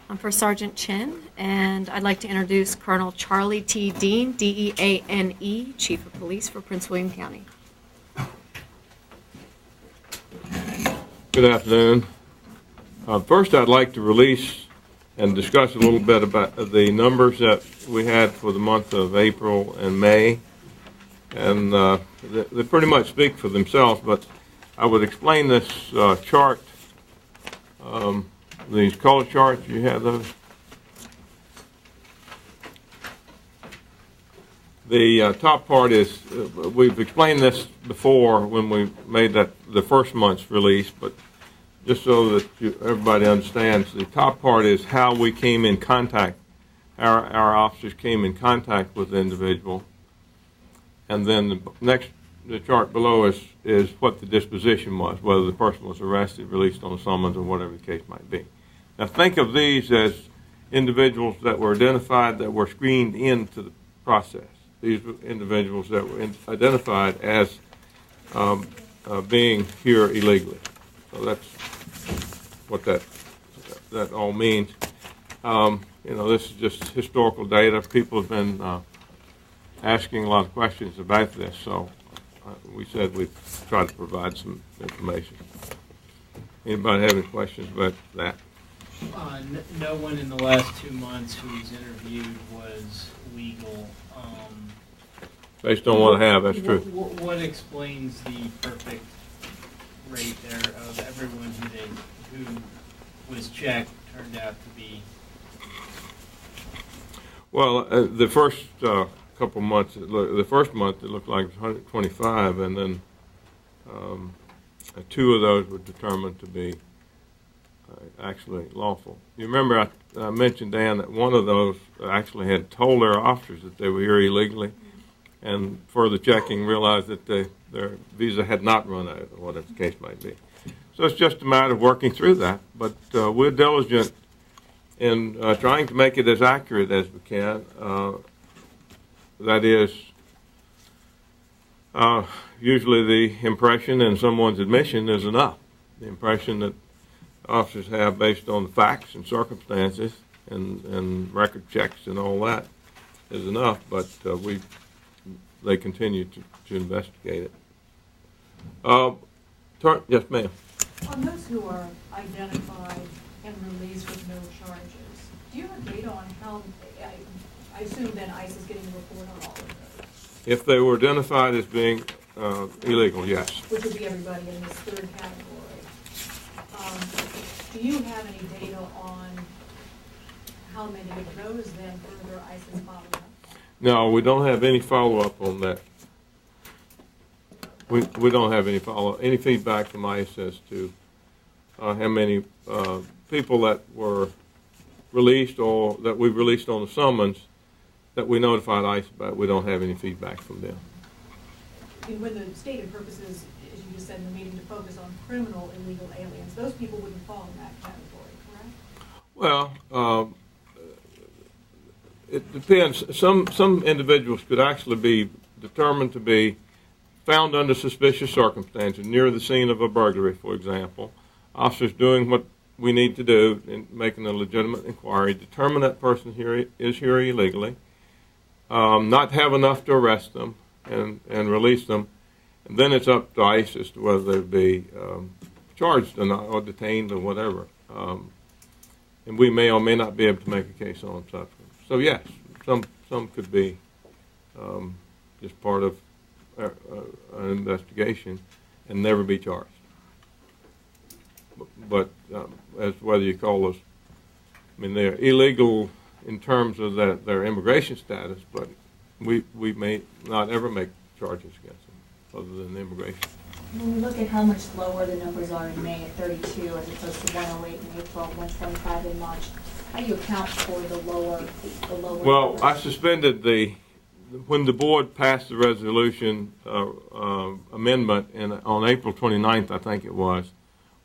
I'm for Sergeant Chin, and I'd like to introduce Colonel Charlie T. Deane, D-E-A-N-E, Chief of Police for Prince William County. Good afternoon. First, I'd like to release and discuss a little bit about the numbers that we had for the month of April and May. And they pretty much speak for themselves, but I would explain this chart, these color charts. You have those? The top part is, we've explained this before when we made the first month's release, but just so that everybody understands, the top part is how we came in contact, our officers came in contact with the individual. And then the chart below is what the disposition was, whether the person was arrested, released on a summons, or whatever the case might be. Now think of these as individuals that were identified that were screened into the process. These were individuals that were identified as being here illegally. So that's what that all means. This is just historical data. People have been asking a lot of questions about this, so we said we'd try to provide some information. Anybody have any questions about that? No one in the last 2 months who was interviewed was legal. Based on what I have, that's true. What explains the perfect rate there of everyone who was checked turned out to be? Well, the first couple months, the first month it looked like it was 125, and then 2 of those were determined to be actually lawful. You remember I mentioned, Dan, that one of those actually had told their officers that they were here illegally, and further checking realized that their visa had not run out, or whatever the case might be. So it's just a matter of working through that, but we're diligent in trying to make it as accurate as we can. That is, usually the impression in someone's admission is enough. The impression that officers have based on the facts and circumstances and record checks and all that is enough, but they continue to investigate it. Yes, ma'am. On those who are identified and released with no charges, do you have data on how, I assume then ICE is getting a report on all of those? If they were identified as being illegal, yes. Which would be everybody in this third category. Do you have any data on how many of those then further ICE is following up? No, we don't have any follow-up on that. We don't have any feedback from ICE as to how many people that were released or that we released on the summons that we notified ICE about. We don't have any feedback from them. And when the stated purpose is, as you just said in the meeting, to focus on criminal illegal aliens, those people wouldn't fall in that category, correct? Well, it depends. Some individuals could actually be determined to be found under suspicious circumstances near the scene of a burglary, for example. Officers doing what we need to do in making a legitimate inquiry, determine that person is here illegally, not have enough to arrest them and release them, and then it's up to ICE as to whether they'd be charged or not, or detained or whatever. And we may or may not be able to make a case on such. So yes, some could be just part of an investigation and never be charged. But as whether you call those, I mean, they're illegal in terms of their immigration status, but we may not ever make charges against them other than immigration. When we look at how much lower the numbers are in May at 32 as opposed to 108 in April, 125 in March, how do you account for the lower Well, numbers? I suspended when the board passed the resolution amendment on April 29th, I think it was,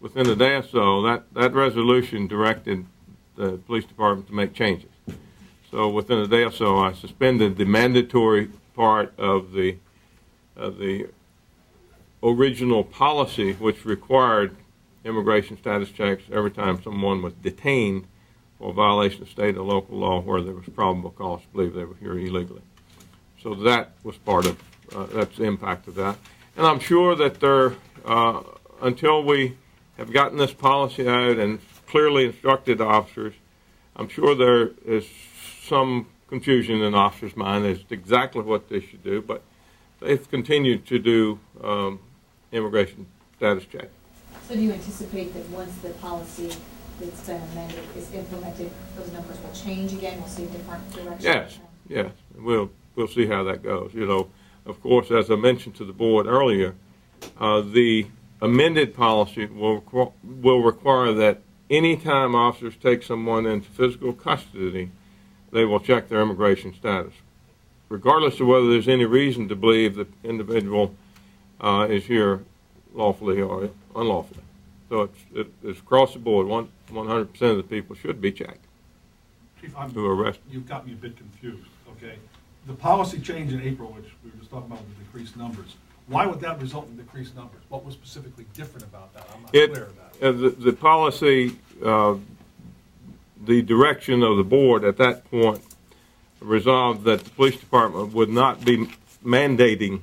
within a day or so, that resolution directed the police department to make changes. So within a day or so, I suspended the mandatory part of the original policy, which required immigration status checks every time someone was detained for a violation of state or local law where there was probable cause to believe they were here illegally. So that was part of, that's the impact of that. And I'm sure that there, until we have gotten this policy out and clearly instructed the officers, I'm sure there is some confusion in officers' mind as to exactly what they should do, but they've continued to do immigration status checks. So do you anticipate that once the policy that's been amended is implemented, those numbers will change again? We'll see a different direction? Yes. We'll see how that goes. You know, of course, as I mentioned to the board earlier, the amended policy will require that any time officers take someone into physical custody, they will check their immigration status, regardless of whether there's any reason to believe the individual is here lawfully or unlawfully. So it's across the board. 100% of the people should be checked. Chief, who are arrested. You've got me a bit confused, okay? The policy change in April, which we were just talking about the decreased numbers, why would that result in decreased numbers? What was specifically different about that? I'm not clear about it. The policy, the direction of the board at that point resolved that the police department would not be mandating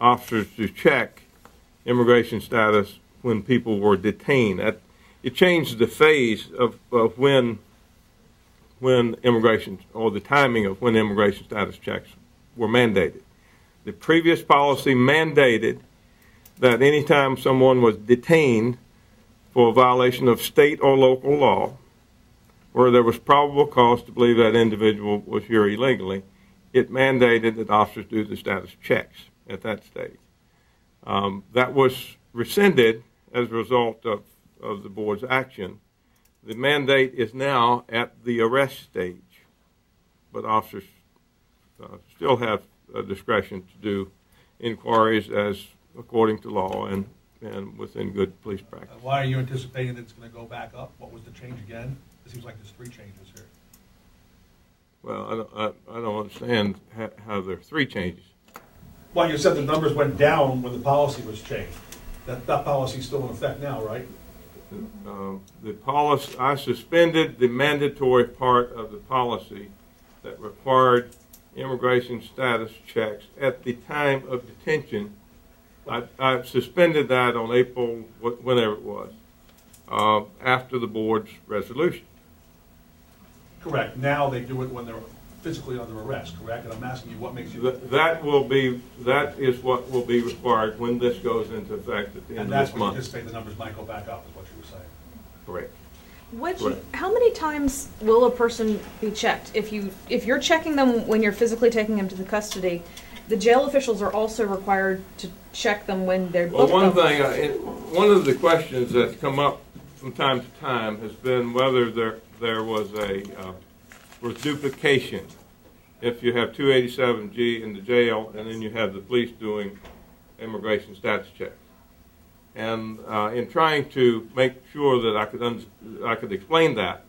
officers to check immigration status when people were detained. It changed the phase of when immigration, or the timing of when immigration status checks were mandated. The previous policy mandated that anytime someone was detained for a violation of state or local law, where there was probable cause to believe that individual was here illegally, it mandated that officers do the status checks at that stage. That was rescinded as a result of the board's action. The mandate is now at the arrest stage, but officers still have discretion to do inquiries as according to law and within good police practice. Why are you anticipating that it's going to go back up? What was the change again? It seems like there's 3 changes here. Well, I don't understand how there are 3 changes. Well, you said the numbers went down when the policy was changed. That policy is still in effect now, right? The policy, I suspended the mandatory part of the policy that required immigration status checks at the time of detention. I suspended that on April, whenever it was, after the board's resolution. Correct. Now they do it when they're physically under arrest, correct? And I'm asking you, what makes you... That is what will be required when this goes into effect at the end of this month. And that's when you anticipate the numbers might go back up, is what you were saying. Correct. How many times will a person be checked? If you're checking them when you're physically taking them to the custody, the jail officials are also required to check them when they're booked. Well, one of the questions that's come up from time to time has been whether there was duplication. If you have 287G in the jail and then you have the police doing immigration status checks. And in trying to make sure that I could explain that,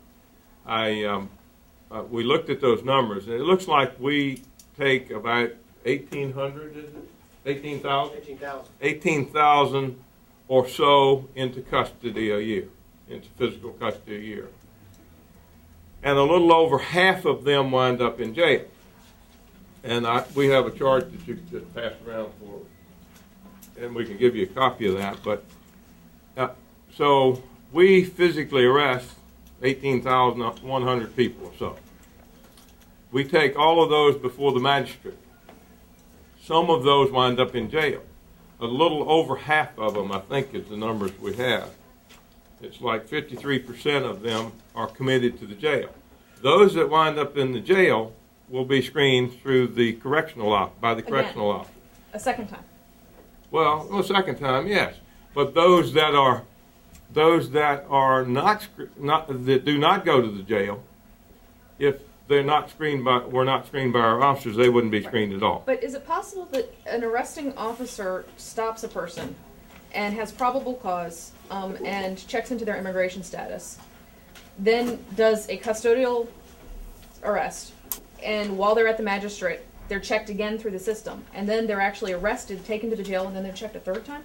we looked at those numbers, and it looks like we take about 1,800, is it? 18,000? 18,000 or so into custody a year, into physical custody a year. And a little over half of them wind up in jail. And we have a chart that you can just pass around for, and we can give you a copy of that. But so we physically arrest 18,100 people or so. We take all of those before the magistrate. Some of those wind up in jail. A little over half of them, I think, is the numbers we have. It's like 53% of them are committed to the jail. Those that wind up in the jail will be screened through the correctional correctional officer. A second time. Well, a second time, yes. But those that do not go to the jail, if were not screened by our officers, they wouldn't be screened at all. But is it possible that an arresting officer stops a person and has probable cause and checks into their immigration status, then does a custodial arrest, and while they're at the magistrate, they're checked again through the system, and then they're actually arrested, taken to the jail, and then they're checked a 3rd time?